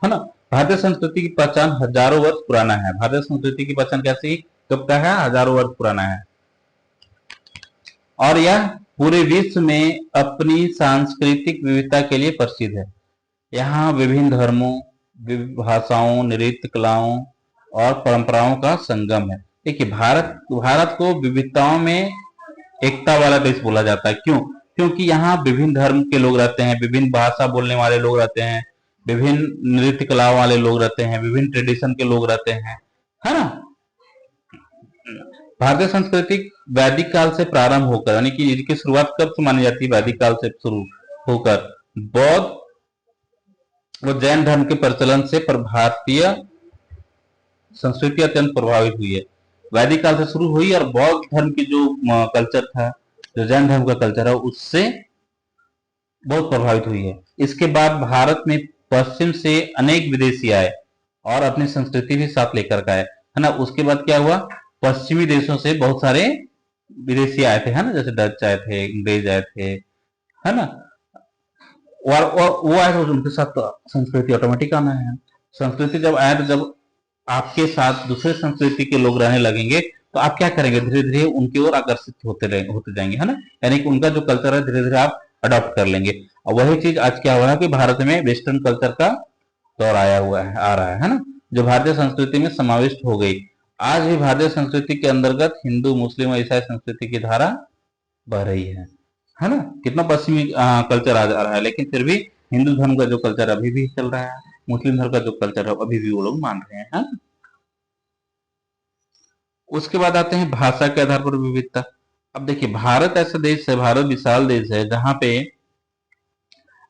है ना। भारतीय संस्कृति की पहचान हजारों वर्ष पुराना है। भारतीय संस्कृति की पहचान कैसी, कब का है, हजारों वर्ष पुराना है। और यह पूरे विश्व में अपनी सांस्कृतिक विविधता के लिए प्रसिद्ध है। यहाँ विभिन्न धर्मों, भाषाओं, नृत्य कलाओं और परंपराओं का संगम है। देखिए, भारत भारत को विविधताओं में एकता वाला देश बोला जाता है। क्यों? क्योंकि यहाँ विभिन्न धर्म के लोग रहते हैं, विभिन्न भाषा बोलने वाले लोग रहते हैं, विभिन्न नृत्य कलाओं वाले लोग रहते हैं, विभिन्न ट्रेडिशन के लोग रहते हैं, है ना। भारतीय संस्कृति वैदिक काल से प्रारंभ होकर, यानी कि इसकी शुरुआत कब से मानी जाती है? वैदिक काल से शुरू होकर बौद्ध व जैन धर्म के प्रचलन से भारतीय संस्कृति अत्यंत प्रभावित हुई है। वैदिक काल से शुरू हुई और बौद्ध धर्म की जो कल्चर था, जो जैन धर्म का कल्चर है, उससे बहुत प्रभावित हुई है। इसके बाद भारत में पश्चिम से अनेक विदेशी आए और अपनी संस्कृति भी साथ लेकर आए, है ना। उसके बाद क्या हुआ? पश्चिमी देशों से बहुत सारे विदेशी आए थे, है ना, जैसे डच आए थे, अंग्रेज आए थे, है ना। और वो आए तो उनके साथ संस्कृति ऑटोमेटिक आना है। संस्कृति जब आए तो जब आपके साथ दूसरे संस्कृति के लोग रहने लगेंगे तो आप क्या करेंगे? धीरे धीरे उनकी ओर आकर्षित होते जाएंगे, है ना। यानी कि उनका जो कल्चर है धीरे धीरे आप अडॉप्ट कर लेंगे। और वही चीज आज क्या हो रहा है कि भारत में वेस्टर्न कल्चर का दौर आया हुआ है, आ रहा है ना, जो भारतीय संस्कृति में समाविष्ट हो गई। आज भी भारतीय संस्कृति के अंतर्गत हिंदू, मुस्लिम और ईसाई संस्कृति की धारा बह रही है ना। कितना पश्चिमी कल्चर आ रहा है, लेकिन फिर भी हिंदू धर्म का जो कल्चर अभी भी चल रहा है, मुस्लिम धर्म का जो कल्चर है अभी भी वो लोग मान रहे हैं, है? उसके बाद आते हैं भाषा के आधार पर विविधता। अब देखिए, भारत ऐसा देश है, भारत विशाल देश है जहां पे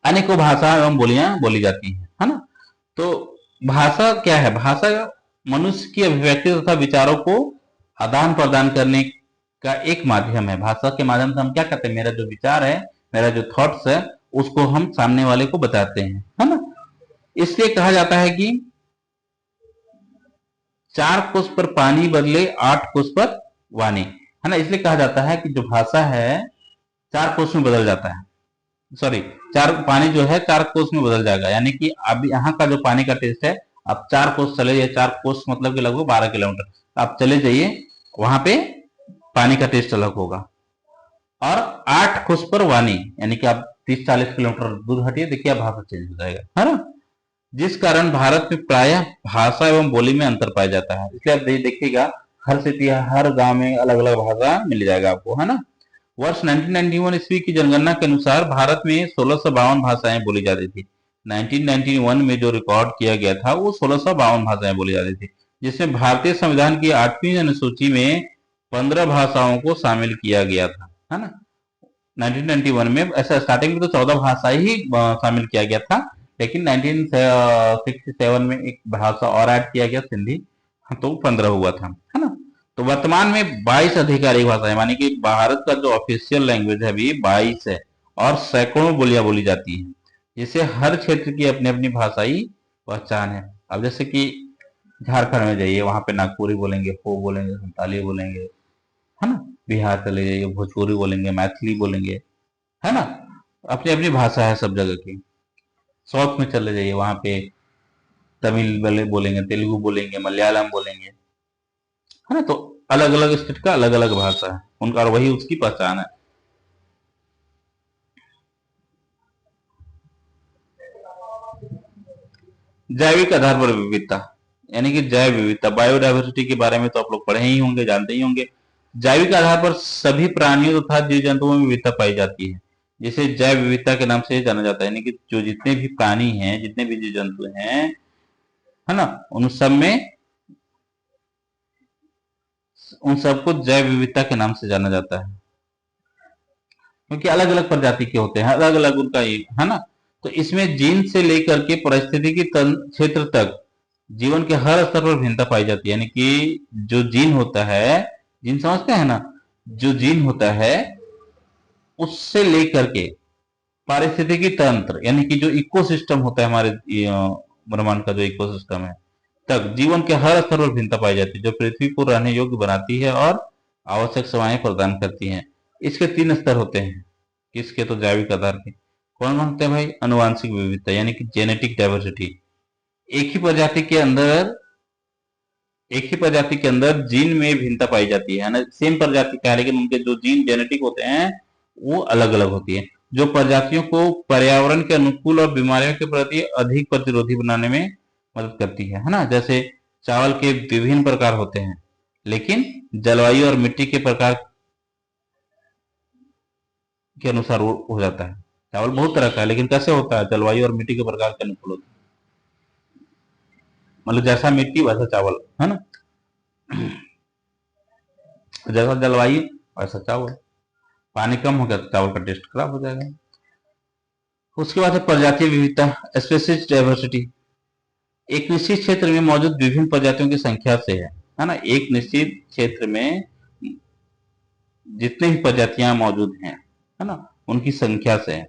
अनेकों भाषा एवं बोलियां बोली जाती हैं, है ना। तो भाषा क्या है? भाषा मनुष्य की अभिव्यक्ति तथा विचारों को आदान प्रदान करने का एक माध्यम है। भाषा के माध्यम से हम क्या करते हैं? मेरा जो विचार है, मेरा जो थॉट्स है, उसको हम सामने वाले को बताते हैं, है ना। इसलिए कहा जाता है कि 4 कोस पर पानी बदले 8 कोस पर वाणी, है ना। इसलिए कहा जाता है कि जो भाषा है 4 कोस में बदल जाता है, सॉरी, 4 पानी जो है 4 कोस में बदल जाएगा। यानी कि अब यहाँ का जो पानी का टेस्ट है, आप 4 कोस चले जाइए, 4 कोस मतलब कि लगभग 12 किलोमीटर आप चले जाइए, वहां पे पानी का टेस्ट अलग होगा। और 8 कोस पर वाणी, यानी कि आप 30-40 किलोमीटर दूर हटिए, देखिए आप भाषा चेंज हो जाएगा, है ना। जिस कारण भारत में प्रायः भाषा एवं बोली में अंतर पाया जाता है। इसलिए आप देखिएगा, हर सिटी, हर गांव में अलग अलग भाषा मिल जाएगा आपको, है ना। वर्ष 1991 ईस्वी की जनगणना के अनुसार भारत में 1652 भाषाएं बोली जाती थी। 1991 में जो रिकॉर्ड किया गया था वो 1652 भाषाएं बोली जाती थी, जिसमें भारतीय संविधान की 8वीं अनुसूची में 15 भाषाओं को शामिल किया गया था, है ना। 1991 में ऐसा, स्टार्टिंग में तो 14 भाषा ही शामिल किया गया था, लेकिन 1967 में एक भाषा और ऐड किया गया, सिंधी, तो 15 हुआ था, है ना। तो वर्तमान में 22 आधिकारिक भाषाएं, मानी कि भारत का जो ऑफिशियल लैंग्वेज है अभी 22 है, और सैकड़ों बोलियां बोली जाती हैं, जिसे हर क्षेत्र की अपनी अपनी भाषाई पहचान है। अब जैसे कि झारखंड में जाइए, वहां पे नागपुरी बोलेंगे, हो बोलेंगे, संताली बोलेंगे, है ना। बिहार चले जाइए, भोजपुरी बोलेंगे, मैथिली बोलेंगे, है ना। अपनी अपनी भाषा है सब जगह की। साउथ में चले जाइए, वहां पे तमिल बोलेंगे, तेलुगु बोलेंगे, मलयालम बोलेंगे, है ना। तो अलग अलग स्टेट का अलग अलग भाषा है उनका, और वही उसकी पहचान है। जैविक आधार पर विविधता, यानी कि जैव विविधता, बायोडाइवर्सिटी के बारे में तो आप लोग पढ़े ही होंगे, जानते ही होंगे। जैविक आधार पर सभी प्राणियों तथा जीव जंतुओं में विविधता पाई जाती है, जिसे जैव विविधता के नाम से जाना जाता है। यानी कि जो जितने भी प्राणी हैं, जितने भी जीव जंतु हैं, है ना, उन सबको जैव विविधता के नाम से जाना जाता है, क्योंकि अलग अलग प्रजाति के होते हैं, अलग अलग उनका ये, है ना। तो इसमें जीन से लेकर के पारिस्थितिकी क्षेत्र तक जीवन के हर स्तर पर भिन्नता पाई जाती है। यानी कि जो जीन होता है, जीन समझते हैं ना, जो जीन होता है उससे लेकर के पारिस्थितिकी तंत्र, यानी कि जो इकोसिस्टम होता है हमारे ब्रह्मांड का जो इकोसिस्टम है, तक जीवन के हर स्तर पर भिन्नता पाई जाती है, जो पृथ्वी को रहने योग्य बनाती है और आवश्यक सेवाएं प्रदान करती हैं। इसके 3 स्तर होते हैं, किसके? तो जैविक आधार के। कौन कौन होते हैं भाई? अनुवांशिक विविधता, यानी कि जेनेटिक डाइवर्सिटी, एक ही प्रजाति के अंदर एक ही प्रजाति के अंदर जीन में भिन्नता पाई जाती है ना, सेम प्रजाति का है लेकिन उनके जो जीन जेनेटिक होते हैं वो अलग अलग होती है, जो प्रजातियों को पर्यावरण के अनुकूल और बीमारियों के प्रति अधिक प्रतिरोधी बनाने में मदद करती है ना। जैसे चावल के विभिन्न प्रकार होते हैं लेकिन जलवायु और मिट्टी के प्रकार के अनुसार वो हो जाता है। चावल बहुत तरह का है लेकिन कैसे होता है, जलवायु और मिट्टी के प्रकार के अनुकूल होता है, मतलब जैसा मिट्टी वैसा चावल, है ना। जैसा जलवायु वैसा चावल, पानी कम हो गया तो चावल का टेस्ट खराब हो जाएगा। उसके बाद है प्रजातीय विविधता, स्पेसीज डाइवर्सिटी। एक निश्चित क्षेत्र में मौजूद विभिन्न प्रजातियों की संख्या से है ना। एक निश्चित क्षेत्र में जितने भी प्रजातियां मौजूद हैं, है ना, उनकी संख्या से है,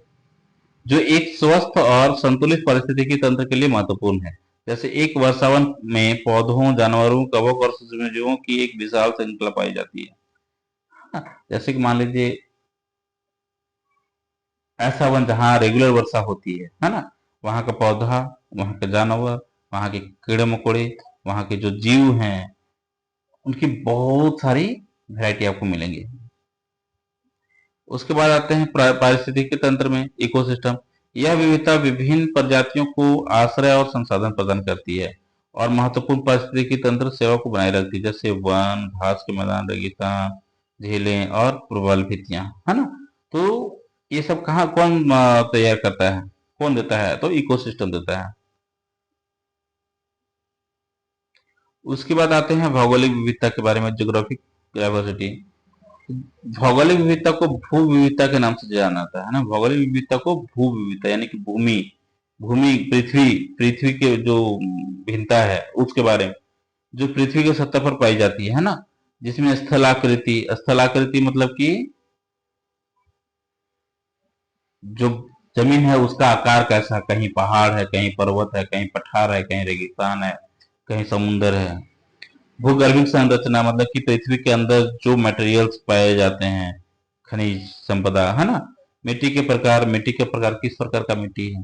जो एक स्वस्थ और संतुलित पारिस्थितिकी तंत्र के लिए महत्वपूर्ण है। जैसे एक वर्षावन में पौधों, जानवरों, कवक और सूक्ष्मजीवों की एक विशाल श्रृंखला पाई जाती है। जैसे कि मान लीजिए ऐसा वन जहाँ रेगुलर वर्षा होती है ना, वहां का पौधा, वहां के जानवर, वहां के कीड़े मकोड़े, वहां के जो जीव हैं उनकी बहुत सारी वैरायटी आपको मिलेंगी। उसके बाद आते हैं पारिस्थितिकी तंत्र में, इकोसिस्टम। यह विविधता विभिन्न प्रजातियों को आश्रय और संसाधन प्रदान करती है और महत्वपूर्ण पारिस्थितिकी तंत्र सेवा को बनाए रखती है, जैसे वन, घास के मैदान, रेगिस्तान, झीलें और प्रबल भित्तियां, है ना। तो ये सब कहाँ कौन तैयार करता है, कौन देता है, तो इकोसिस्टम देता है। उसके बाद आते हैं भौगोलिक विविधता के बारे में, ज्योग्राफिक डाइवर्सिटी। भौगोलिक विविधता को भू विविधता के नाम से जाना जाता है ना। भौगोलिक विविधता को भू विविधता यानी कि भूमि, भूमि पृथ्वी, पृथ्वी के जो भिन्नता है उसके बारे में, जो पृथ्वी के सतह पर पाई जाती है ना, जिसमें स्थलाकृति, स्थलाकृति मतलब कि जो जमीन है उसका आकार कैसा, कहीं पहाड़ है, कहीं पर्वत है, कहीं पठार है, कहीं रेगिस्तान है, कहीं समुद्र है। भूगर्भिक संरचना मतलब कि पृथ्वी के अंदर जो मटेरियल्स पाए जाते हैं, खनिज संपदा, है ना। मिट्टी के प्रकार, मिट्टी के प्रकार किस प्रकार का मिट्टी है,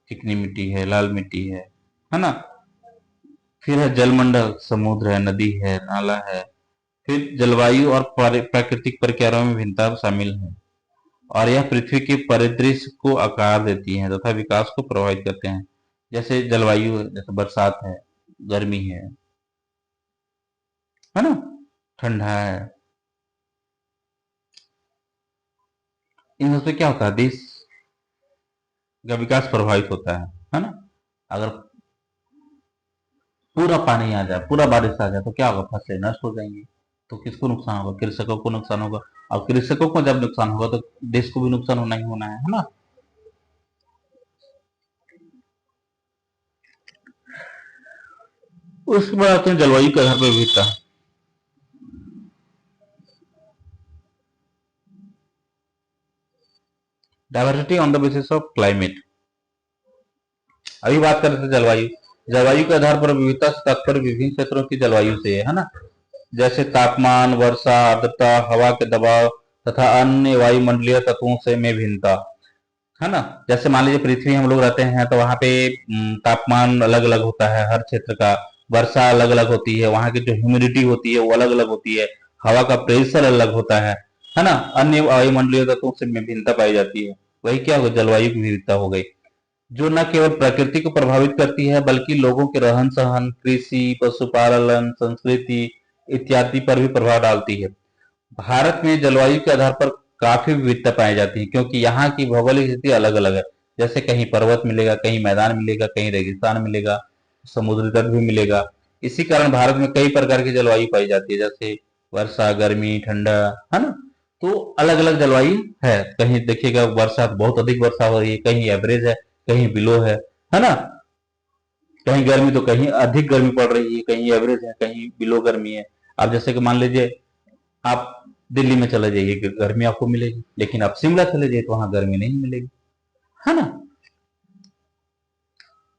चिकनी मिट्टी है, लाल मिट्टी है ना। फिर है जलमंडल, समुद्र है, नदी है, नाला है। फिर जलवायु और प्राकृतिक प्रक्रियाओं में भिन्नता शामिल है और यह पृथ्वी के परिदृश्य को आकार देती है तथा विकास को प्रभावित करते हैं। जैसे जलवायु है, जैसे बरसात है, गर्मी है ना, ठंडा है। इन सबसे क्या होता है, देश का विकास प्रभावित होता है ना। अगर पूरा पानी आ जाए, पूरा बारिश आ जाए तो क्या होगा, फसलें नष्ट हो जाएंगी। तो किसको नुकसान होगा, कृषकों को नुकसान होगा। अब कृषकों को जब नुकसान होगा तो देश को भी नुकसान होना ही होना है ना। उसके बाद आते हैं जलवायु के आधार पर विविधता। Diversity on the basis of climate. अभी बात कर रहे थे जलवायु, जलवायु के आधार पर विविधता से तात्पर्य विभिन्न क्षेत्रों की जलवायु से है ना। जैसे तापमान, वर्षा, आर्द्रता, हवा के दबाव तथा अन्य वायुमंडलीय तत्वों से में भिन्नता, है ना। जैसे मान लीजिए पृथ्वी हम लोग रहते हैं तो वहां पे तापमान अलग अलग होता है हर क्षेत्र का, वर्षा अलग अलग होती है, वहां की जो ह्यूमिडिटी होती है वो अलग अलग होती है, हवा का प्रेशर अलग होता है ना। अन्य वायुमंडलीय तत्वों से में भिन्नता पाई जाती है। वही क्या होगा, जलवायु की विविधता हो गई, जो न केवल प्रकृति को प्रभावित करती है बल्कि लोगों के रहन सहन, कृषि, पशुपालन, संस्कृति इत्यादि पर भी प्रभाव डालती है। भारत में जलवायु के आधार पर काफी विविधता पाई जाती है क्योंकि यहाँ की भौगोलिक स्थिति अलग अलग है। जैसे कहीं पर्वत मिलेगा, कहीं मैदान मिलेगा, कहीं रेगिस्तान मिलेगा, समुद्री तट भी मिलेगा। इसी कारण भारत में कई प्रकार की जलवायु पाई जाती है, जैसे वर्षा, गर्मी, ठंडा, है ना। तो अलग अलग जलवायु है। कहीं देखिएगा वर्षा बहुत अधिक वर्षा हो रही है, कहीं एवरेज है, कहीं बिलो है ना। कहीं गर्मी तो कहीं अधिक गर्मी पड़ रही है, कहीं एवरेज है, कहीं बिलो गर्मी है। अब जैसे कि मान लीजिए आप दिल्ली में चले जाइए, गर्मी आपको मिलेगी, लेकिन आप शिमला चले जाइए तो वहां गर्मी नहीं मिलेगी, है ना।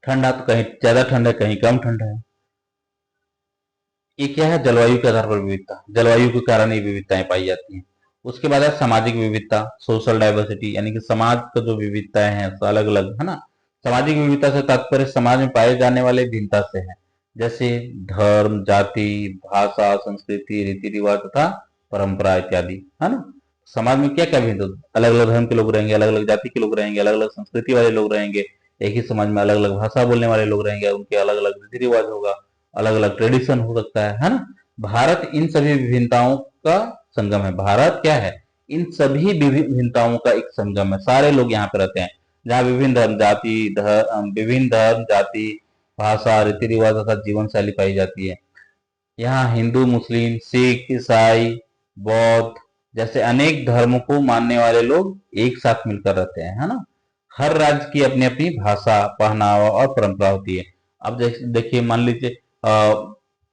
ठंडा तो कहीं ज्यादा ठंडा है, कहीं कम ठंडा है। ये क्या है, जलवायु के आधार पर विविधता, जलवायु के कारण ये विविधताएं पाई जाती हैं। उसके बाद है सामाजिक विविधता, सोशल डाइवर्सिटी, यानी कि समाज का जो विविधताएं हैं अलग अलग, है ना। सामाजिक विविधता से तात्पर्य समाज में पाए जाने वाले भिन्नता से है, जैसे धर्म, जाति, भाषा, संस्कृति, रीति रिवाज तथा परंपरा इत्यादि, है ना। समाज में क्या क्या भेद होता, अलग अलग धर्म के लोग रहेंगे, अलग अलग जाति के लोग रहेंगे, अलग अलग संस्कृति वाले लोग रहेंगे, एक ही समाज में अलग अलग भाषा बोलने वाले लोग रहेंगे, उनके अलग अलग रीति रिवाज होगा, अलग अलग ट्रेडिशन हो सकता है ना। भारत इन सभी विभिन्नताओं का संगम है। भारत क्या है, इन सभी विभिन्नताओं का एक संगम है। सारे लोग यहाँ पे रहते हैं, जहाँ विभिन्न धर्म जाति भाषा रीति रिवाज तथा जीवन शैली पाई जाती है। यहाँ हिंदू, मुस्लिम, सिख, ईसाई, बौद्ध जैसे अनेक धर्मों को मानने वाले लोग एक साथ मिलकर रहते हैं, है ना। हर राज्य की अपनी अपनी भाषा, पहनावा और परंपरा होती है। अब देखिए, मान लीजिए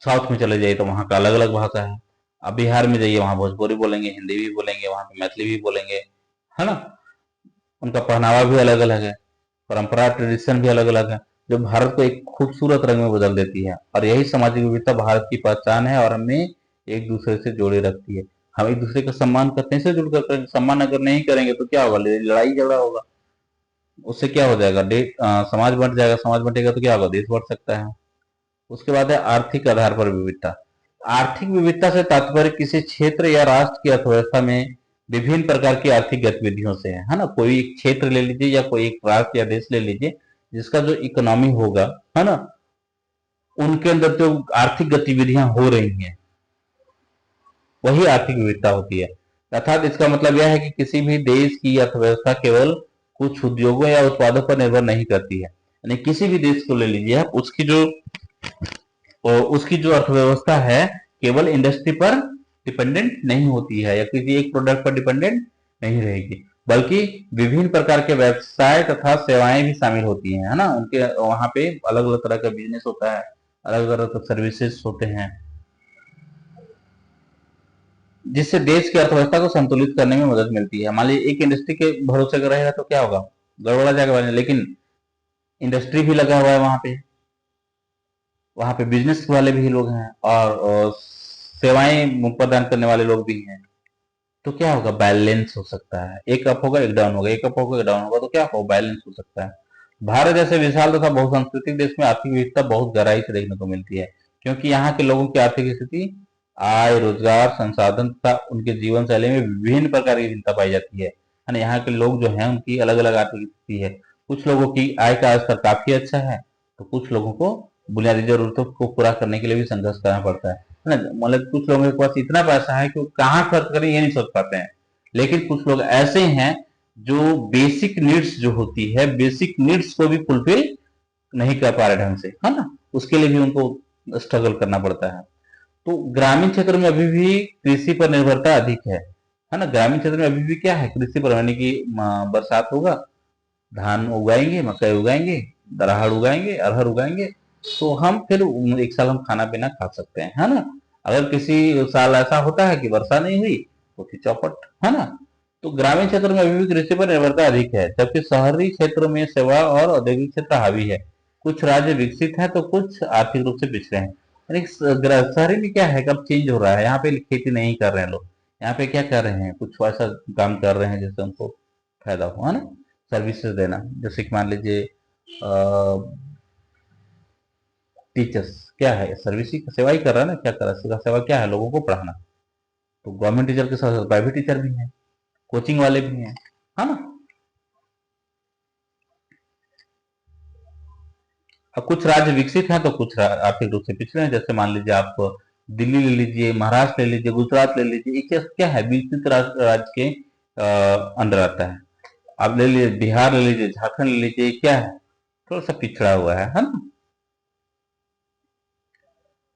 साउथ में चले जाइए तो वहाँ का अलग अलग भाषा है। अब बिहार में जाइए, वहाँ भोजपुरी बोलेंगे, हिंदी भी बोलेंगे, वहाँ पे मैथिली भी बोलेंगे, है ना। उनका पहनावा भी अलग अलग है, परंपरा ट्रेडिशन भी अलग अलग है, जो भारत को एक खूबसूरत रंग में बदल देती है। और यही सामाजिक विविधता भारत की पहचान है और हमें एक दूसरे से जोड़े रखती है। हम एक दूसरे का सम्मान करते हैं, से जुड़कर करेंगे। सम्मान अगर नहीं करेंगे तो क्या होगा, लड़ाई झगड़ा होगा, उससे क्या हो जाएगा, समाज बंट जाएगा, समाज बंटेगा तो क्या होगा, देश बढ़ सकता है। उसके बाद है आर्थिक आधार पर विविधता। आर्थिक विविधता से तात्पर्य किसी क्षेत्र या राष्ट्र की अर्थव्यवस्था में विभिन्न प्रकार की आर्थिक गतिविधियों से है ना। कोई एक क्षेत्र ले लीजिए या कोई एक राष्ट्र या देश ले लीजिए, जिसका जो इकोनॉमी होगा, है ना, उनके अंदर जो आर्थिक गतिविधियां हो रही हैं, वही आर्थिक विविधता होती है। अर्थात इसका मतलब यह है कि किसी भी देश की अर्थव्यवस्था केवल कुछ उद्योगों या उत्पादों पर निर्भर नहीं करती है। यानी किसी भी देश को ले लीजिए आप, उसकी जो अर्थव्यवस्था है केवल इंडस्ट्री पर डिपेंडेंट नहीं होती है या किसी एक प्रोडक्ट पर डिपेंडेंट नहीं रहेगी, बल्कि विभिन्न प्रकार के व्यवसाय तथा सेवाएं भी शामिल होती हैं, है ना। उनके वहां पे अलग अलग तरह का बिजनेस होता है, अलग अलग सर्विसेज होते हैं, जिससे देश की अर्थव्यवस्था को संतुलित करने में मदद मिलती है। मान लीजिए एक इंडस्ट्री के भरोसे कर रहेगा तो क्या होगा, गड़बड़ा जाएगा, लेकिन इंडस्ट्री भी लगा हुआ है वहां पे बिजनेस वाले भी लोग हैं और सेवाएं प्रदान करने वाले लोग भी हैं, तो क्या होगा, बैलेंस हो सकता है। एक अप होगा एक डाउन होगा, एक अप होगा एक डाउन होगा, तो क्या होगा, बैलेंस हो सकता है। भारत जैसे विशाल तथा बहुसांस्कृतिक देश में आर्थिक विविधता बहुत गहराई से देखने को मिलती है, क्योंकि यहाँ के लोगों की आर्थिक स्थिति, आय, रोजगार, संसाधन तथा उनके जीवन शैली में विभिन्न प्रकार की भिन्नता पाई जाती है ना। यहाँ के लोग जो हैं उनकी अलग अलग आर्थिक स्थिति है। कुछ लोगों की आय का स्तर काफी अच्छा है, तो कुछ लोगों को बुनियादी जरूरतों को पूरा करने के लिए भी संघर्ष करना पड़ता है ना। मतलब कुछ लोगों के पास इतना पैसा है कि वो कहाँ खर्च करें ये नहीं सोच पाते हैं, लेकिन कुछ लोग ऐसे हैं जो बेसिक नीड्स जो होती है, बेसिक नीड्स को भी फुलफिल नहीं कर पा रहे ढंग से, है ना। उसके लिए भी उनको स्ट्रगल करना पड़ता है। तो ग्रामीण क्षेत्र में अभी भी कृषि पर निर्भरता अधिक है ना। ग्रामीण क्षेत्र में अभी भी क्या है, कृषि पर, यानी कि बरसात होगा, धान उगाएंगे, मकई उगाएंगे, दराहड़ उगाएंगे, अरहर उगाएंगे, तो हम फिर एक साल हम खाना पीना खा सकते हैं, है ना। अगर किसी साल ऐसा होता है कि वर्षा नहीं हुई तो फिर चौपट, है ना। तो ग्रामीण क्षेत्र में अभी भी कृषि पर निर्भरता अधिक है, जबकि शहरी क्षेत्रों में सेवा और औद्योगिक क्षेत्र हावी है। कुछ राज्य विकसित है तो कुछ आर्थिक रूप से पिछड़े हैं। यानी शहरी में क्या है, कब चेंज हो रहा है, यहाँ पे खेती नहीं कर रहे हैं लोग, यहाँ पे क्या कर रहे हैं, कुछ ऐसा काम कर रहे हैं जिससे उनको फायदा हो, है ना। सर्विसेज देना, जैसे कि मान लीजिए टीचर्स क्या है, सर्विस ही सेवा ही कर रहा है ना, क्या कर रहा है, इसका सेवा क्या है, लोगों को पढ़ाना। तो गवर्नमेंट टीचर के साथ प्राइवेट टीचर भी हैं, कोचिंग वाले भी हैं, है ना। अब कुछ राज्य विकसित हैं तो कुछ आर्थिक रूप से पिछड़े हैं। जैसे मान लीजिए आप दिल्ली ले लीजिए, महाराष्ट्र ले लीजिए, गुजरात ले लीजिए, एक क्या है, विकसित राज्य के अंदर आता है। आप ले लीजिए बिहार ले लीजिए, झारखंड ले लीजिए, क्या है, थोड़ा सा पिछड़ा हुआ है ना।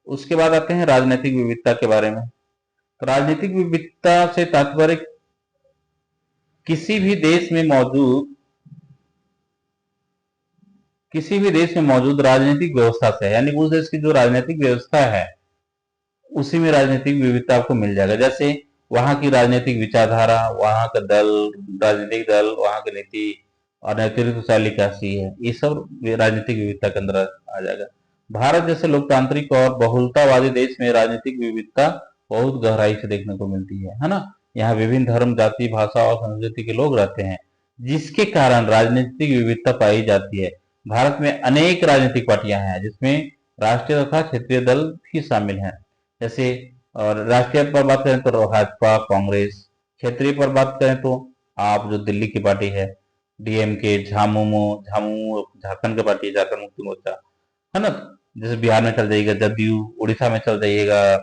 उसके बाद आते हैं राजनीतिक विविधता के बारे में। तो राजनीतिक विविधता से तात्पर्य किसी भी देश में मौजूद राजनीतिक व्यवस्था से है, यानी उस देश की जो राजनीतिक व्यवस्था है उसी में राजनीतिक विविधता आपको मिल जाएगा। जैसे वहां की राजनीतिक विचारधारा, वहां का दल, राजनीतिक दल, वहां की नीति और नेतृत्व शैली कैसी है, ये सब राजनीतिक विविधता के अंदर आ जाएगा। भारत जैसे लोकतांत्रिक और बहुलतावादी देश में राजनीतिक विविधता बहुत गहराई से देखने को मिलती है ना। यहाँ विभिन्न धर्म, जाति, भाषा और संस्कृति के लोग रहते हैं, जिसके कारण राजनीतिक विविधता पाई जाती है। भारत में अनेक राजनीतिक पार्टियां हैं, जिसमें राष्ट्रीय तथा क्षेत्रीय दल भी शामिल हैं। जैसे और राष्ट्रीय पर बात करें तो भाजपा, कांग्रेस। क्षेत्रीय पर बात करें तो आप जो दिल्ली की पार्टी है, डीएमके, झामुमो, झामुमो झारखंड की पार्टी है, झारखंड मुक्ति मोर्चा, है ना। जैसे बिहार में चल जाइएगा जदयू, उड़ीसा में चल जाइएगा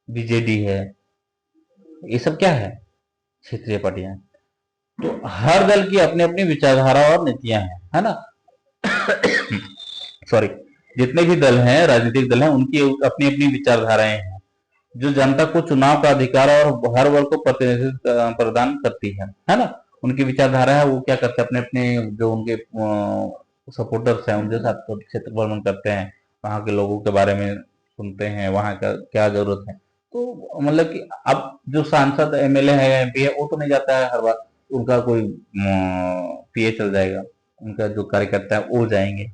बीजेडी है। ये सब क्या है? क्षेत्रीय पार्टियां। तो हर दल की अपनी अपनी विचारधारा और नीतियां हैं, है ना। सॉरी। जितने भी दल हैं, राजनीतिक दल हैं, उनकी अपनी अपनी विचारधाराएं हैं जो जनता को चुनाव का अधिकार और हर वर्ग को प्रतिनिधित्व प्रदान करती है ना। उनकी विचारधारा है, वो क्या करते हैं, अपने अपने जो उनके सपोर्टर्स हैं उनके साथ क्षेत्र भ्रमण करते हैं, वहां के लोगों के बारे में सुनते हैं, वहां का क्या जरूरत है। तो मतलब कि अब जो सांसद एमएलए है, एमपी है, वो तो नहीं जाता है हर बार, उनका कोई पीए चल जाएगा, उनका जो कार्यकर्ता है वो जाएंगे।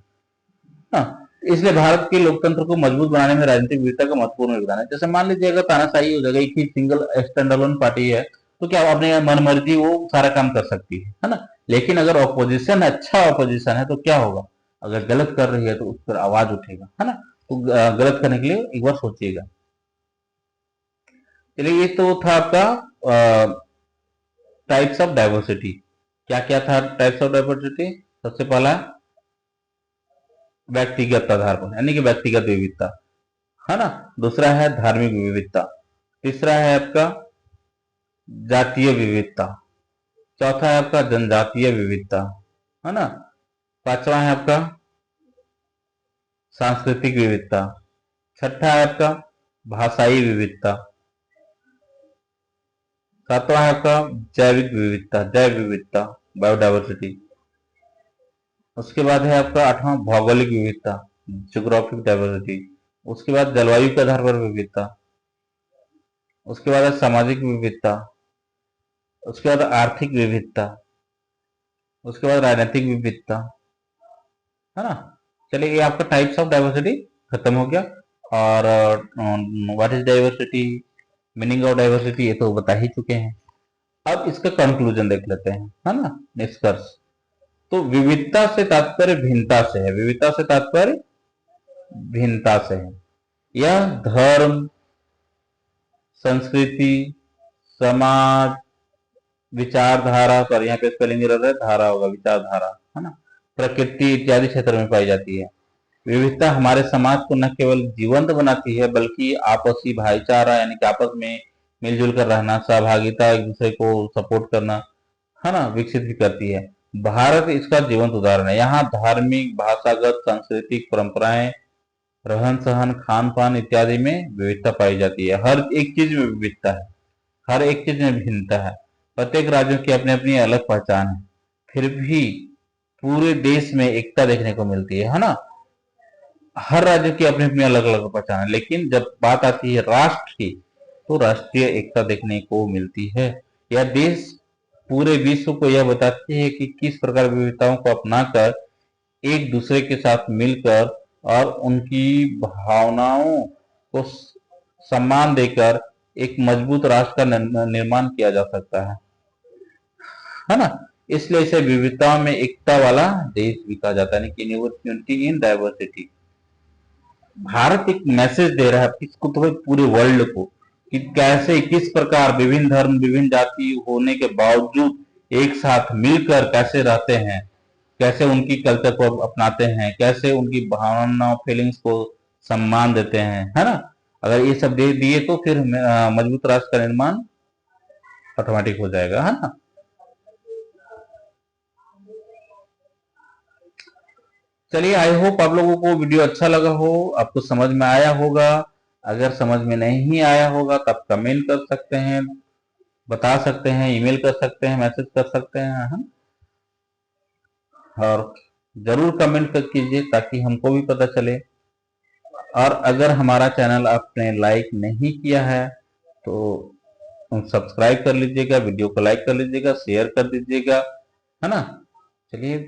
हाँ, इसलिए भारत के लोकतंत्र को मजबूत बनाने में राजनीतिक विविधता का महत्वपूर्ण योगदान है। जैसे मान लीजिए अगर तानाशाही हो जाएगा, एक ही सिंगल स्टैंड अलोन पार्टी है, तो क्या वो अपने मन मर्जी वो सारा काम कर सकती है ना। लेकिन अगर ऑपोजिशन अच्छा ऑपोजिशन है तो क्या होगा, अगर गलत कर रही है तो उस पर आवाज उठेगा, है ना। तो गलत करने के लिए एक बार सोचिएगा। चलिए, ये तो था आपका टाइप्स ऑफ डाइवर्सिटी। क्या क्या था टाइप्स ऑफ डाइवर्सिटी? सबसे पहला व्यक्तिगत आधार पर, यानी कि व्यक्तिगत विविधता, है ना। दूसरा है धार्मिक विविधता। तीसरा है आपका जातीय विविधता। चौथा है आपका जनजातीय विविधता, है ना। पांचवा है आपका सांस्कृतिक विविधता। छठा है आपका भाषाई विविधता। सातवां है आपका जैविक विविधता, जैव विविधता, बायोडाइवर्सिटी। उसके बाद है आपका आठवां भौगोलिक विविधता, ज्योग्राफिक डाइवर्सिटी। उसके बाद जलवायु के आधार पर विविधता। उसके बाद है सामाजिक विविधता। उसके बाद आर्थिक विविधता। उसके बाद राजनीतिक विविधता, है ना। चलिए, ये आपका टाइप्स ऑफ डाइवर्सिटी खत्म हो गया। और what is diversity, meaning of diversity, ये तो बता ही चुके हैं। अब इसका कंक्लूजन देख लेते हैं, है ना, निष्कर्ष। तो विविधता से तात्पर्य भिन्नता से है, विविधता से तात्पर्य भिन्नता से है। यह धर्म, संस्कृति, समाज, विचारधारा, पर यहाँ पे स्पेलिंग एरर है, धारा होगा, विचारधारा, है ना, प्रकृति इत्यादि क्षेत्र में पाई जाती है। विविधता हमारे समाज को न केवल जीवंत बनाती है बल्कि आपसी भाईचारा, यानी कि आपस में मिलजुल कर रहना, सहभागिता, एक दूसरे को सपोर्ट करना, है ना, विकसित भी करती है। भारत इसका जीवंत उदाहरण है। यहाँ धार्मिक, भाषागत, सांस्कृतिक परंपराएं, रहन सहन, खान पान इत्यादि में विविधता पाई जाती है। हर एक चीज में विविधता है, हर एक चीज में भिन्नता है। प्रत्येक राज्यों की अपनी अपनी अलग पहचान है, फिर भी पूरे देश में एकता देखने को मिलती है ना। हर राज्य की अपनी अपनी अलग अलग पहचान है, लेकिन जब बात आती है राष्ट्र की, तो राष्ट्रीय एकता देखने को मिलती है। यह देश पूरे विश्व को यह बताती है कि किस प्रकार विविधताओं को अपनाकर, एक दूसरे के साथ मिलकर और उनकी भावनाओं को सम्मान देकर एक मजबूत राष्ट्र का निर्माण किया जा सकता है ना। इसलिए इसे विविधताओं में एकता वाला देश भी कहा जाता है, यूनिटी इन डाइवर्सिटी। भारत एक मैसेज दे रहा है किसको, तो पूरे वर्ल्ड को, कि कैसे, किस प्रकार विभिन्न धर्म, विभिन्न जाति होने के बावजूद एक साथ मिलकर कैसे रहते हैं, कैसे उनकी कल्चर को अपनाते हैं, कैसे उनकी भावना, फीलिंग्स को सम्मान देते हैं, है ना। अगर ये सब दे दिए तो फिर मजबूत राष्ट्र का निर्माण ऑटोमेटिक हो जाएगा, है ना। चलिए, आई होप आप लोगों को वीडियो अच्छा लगा हो, आपको समझ में आया होगा। अगर समझ में नहीं आया होगा तो आप कमेंट कर सकते हैं, बता सकते हैं, ईमेल कर सकते हैं, मैसेज कर सकते हैं, हाँ? और जरूर कमेंट कर कीजिए ताकि हमको भी पता चले। और अगर हमारा चैनल आपने लाइक नहीं किया है तो सब्सक्राइब कर लीजिएगा, वीडियो को लाइक कर लीजिएगा, शेयर कर दीजिएगा, है ना। चलिए,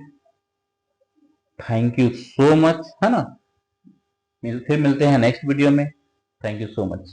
थैंक यू सो मच, है ना। फिर मिलते हैं नेक्स्ट वीडियो में। Thank you so much.